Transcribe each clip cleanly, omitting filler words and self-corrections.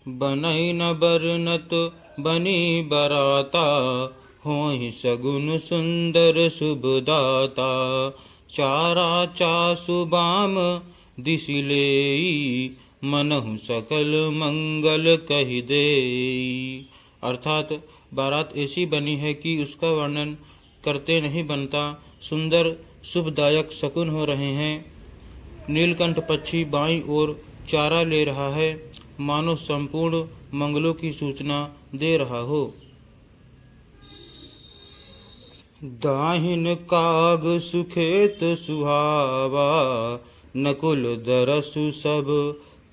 बनई न बरनत बनी बराता, होहि सगुन सुंदर शुभदाता। चारा चासु बाम दिसि लेई, मनहु सकल मंगल कहि देई। अर्थात बारात ऐसी बनी है कि उसका वर्णन करते नहीं बनता। सुंदर शुभदायक शकुन हो रहे हैं। नीलकंठ पक्षी बाईं ओर चारा ले रहा है, मानो संपूर्ण मंगलों की सूचना दे रहा हो। दाहिन काग सुखेत सुहावा, नकुल दरसु सब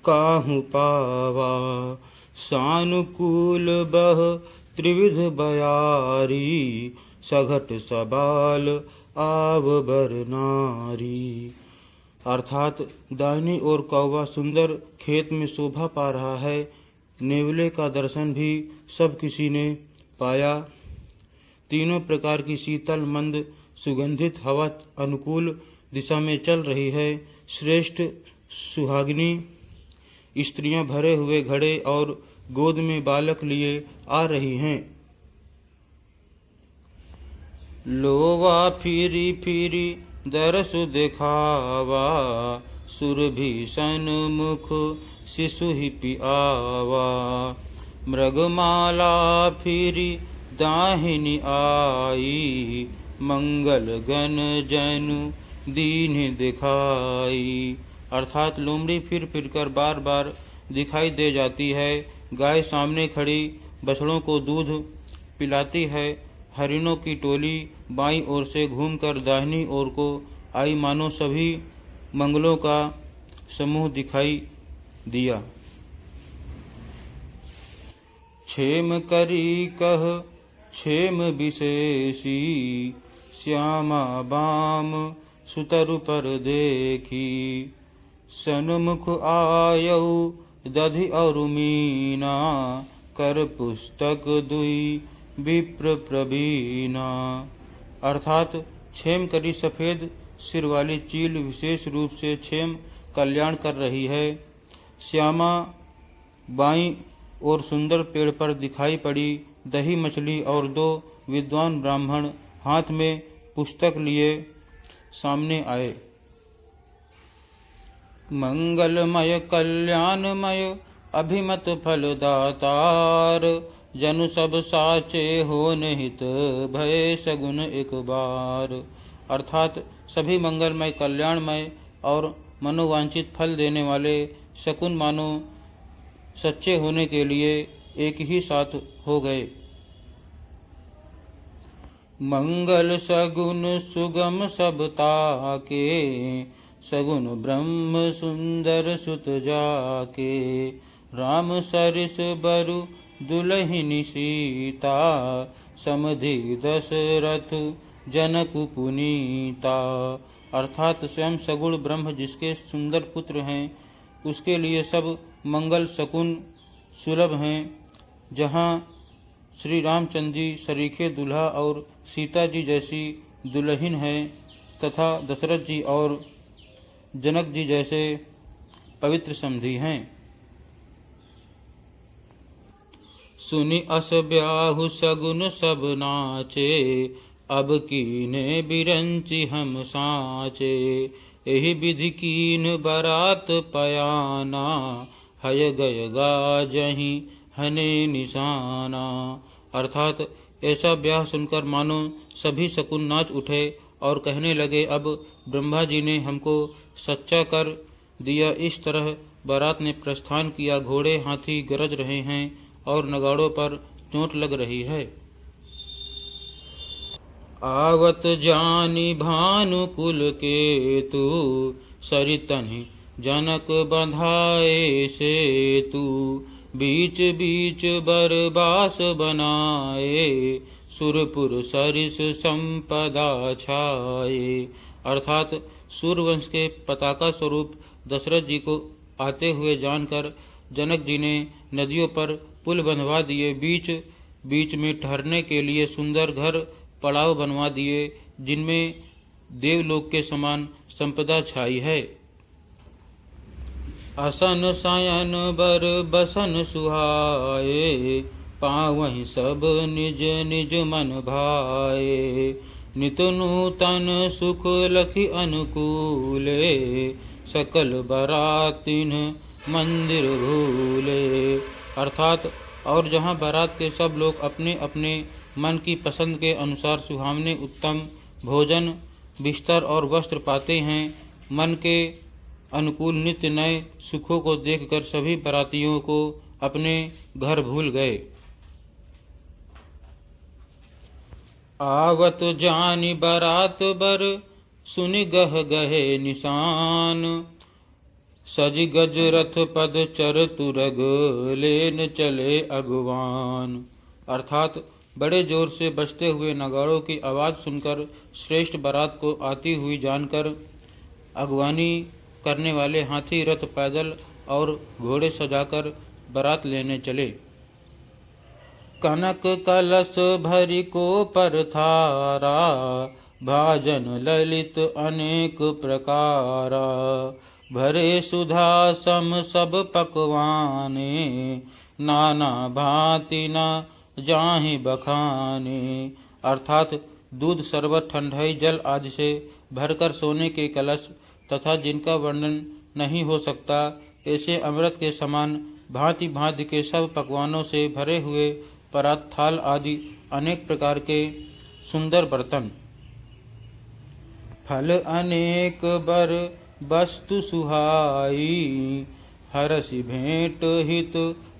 काहू पावा। सानुकूल बह त्रिविध बयारी, सघट सबाल आव बर नारी। अर्थात दाहिनी ओर कौवा सुंदर खेत में शोभा पा रहा है। नेवले का दर्शन भी सब किसी ने पाया। तीनों प्रकार की शीतल मंद सुगंधित हवा अनुकूल दिशा में चल रही है। श्रेष्ठ सुहागिनी स्त्रियां भरे हुए घड़े और गोद में बालक लिए आ रही हैं। लोवा फिरी फिरी दरसु दिखावा, सुरभीषण मुख शिशु ही पिआवा। मृगमाला फिरी दाहिनी आई, मंगल गण जनु दीन दिखाई। अर्थात लोमड़ी फिर फिरकर बार बार दिखाई दे जाती है। गाय सामने खड़ी बछड़ों को दूध पिलाती है। हरिणों की टोली बाईं ओर से घूमकर दाहिनी ओर को आई, मानो सभी मंगलों का समूह दिखाई दिया। क्षेम करी कह क्षेम विशेषी, श्यामा बाम सुतरु पर देखी। सन्मुख आयऊ दधि और मीना, कर पुस्तक दुई विप्र प्रवीणा। अर्थात क्षेम करी सफेद सिर वाली चील विशेष रूप से क्षेम कल्याण कर रही है। श्यामा बाईं और सुंदर पेड़ पर दिखाई पड़ी। दही मछली और दो विद्वान ब्राह्मण हाथ में पुस्तक लिए सामने आए। मंगलमय कल्याणमय अभिमत फलदातार, जनु सब साचे हो निहित भय सगुन एक बार। अर्थात सभी मंगलमय कल्याणमय और मनोवांछित फल देने वाले शकुन मानो सच्चे होने के लिए एक ही साथ हो गए। मंगल सगुन सुगम सब ताके, सगुन ब्रह्म सुंदर सुत जाके। राम सरिस बरु दुलहिनी सीता, समधि दशरथ जनक पुनीता। अर्थात स्वयं सगुण ब्रह्म जिसके सुंदर पुत्र हैं, उसके लिए सब मंगल शकुन सुलभ हैं। जहाँ श्री रामचंद्र जी सरीखे दुल्हा और सीता जी जैसी दुल्हन है, तथा दशरथ जी और जनक जी जैसे पवित्र समधी हैं। सुनि अस ब्याहु सगुन सब नाचे, अब कीने बिरंचि हम साचे। एहि विधि कीन बरात पयाना, हय गय गाजहि हने निशाना। अर्थात ऐसा ब्याह सुनकर मानो सभी शकुन नाच उठे और कहने लगे, अब ब्रह्मा जी ने हमको सच्चा कर दिया। इस तरह बारात ने प्रस्थान किया। घोड़े हाथी गरज रहे हैं और नगाड़ों पर चोट लग रही है। आवत जानी भानुकुल केतु, सरितनि जनक बंधाए सेतु। बीच बीच बरबास बनाए, सुरपुर सरिस संपदा छाए। अर्थात सूर्यवंश के पताका स्वरूप दशरथ जी को आते हुए जानकर जनक जी ने नदियों पर पुल बंधवा दिए। बीच बीच में ठहरने के लिए सुंदर घर पड़ाव बनवा दिए, जिनमें देवलोक के समान संपदा छाई है। असन शयन बर बसन सुहाए, पावहि सब निज निज मन भाए। नित नूतन सुख लखि अनुकूले, सकल बरातिन मंदिर भूले। अर्थात और जहाँ बारात के सब लोग अपने अपने मन की पसंद के अनुसार सुहावने उत्तम भोजन, बिस्तर और वस्त्र पाते हैं, मन के अनुकूल नित्य नए सुखों को देखकर सभी बारातियों को अपने घर भूल गए। आवत जानी बारात बर, सुनि गह गहे निशान। सज गज रथ पद चर तुरग, लेन चले अगवान। अर्थात बड़े जोर से बजते हुए नगाड़ों की आवाज़ सुनकर श्रेष्ठ बारात को आती हुई जानकर अगवानी करने वाले हाथी, रथ, पैदल और घोड़े सजाकर बारात लेने चले। कनक कलश भरी को परथारा, भाजन ललित अनेक प्रकारा। भरे सुधा सम सब पकवाने, नाना भांति न जाहि बखाने। अर्थात दूध, शरबत, ठंडाई जल आदि से भरकर सोने के कलश तथा जिनका वर्णन नहीं हो सकता, ऐसे अमृत के समान भांति भांति के सब पकवानों से भरे हुए परात, थाल आदि अनेक प्रकार के सुंदर बर्तन। फल अनेक बर वस्तु सुहाई, हरसि भेंट हित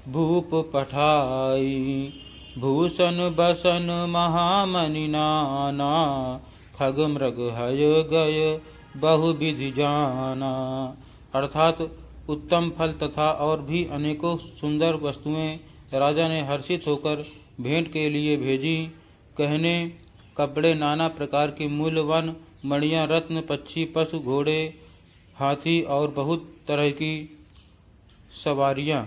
भूप पठाई। भूषण बसन महामणि नाना, खग मृग हय गय बहुविधि जाना। अर्थात उत्तम फल तथा और भी अनेकों सुंदर वस्तुएं राजा ने हर्षित होकर भेंट के लिए भेजी। गहने, कपड़े, नाना प्रकार के मूल्यवान मणियां, रत्न, पक्षी, पशु, घोड़े, हाथी और बहुत तरह की सवारियां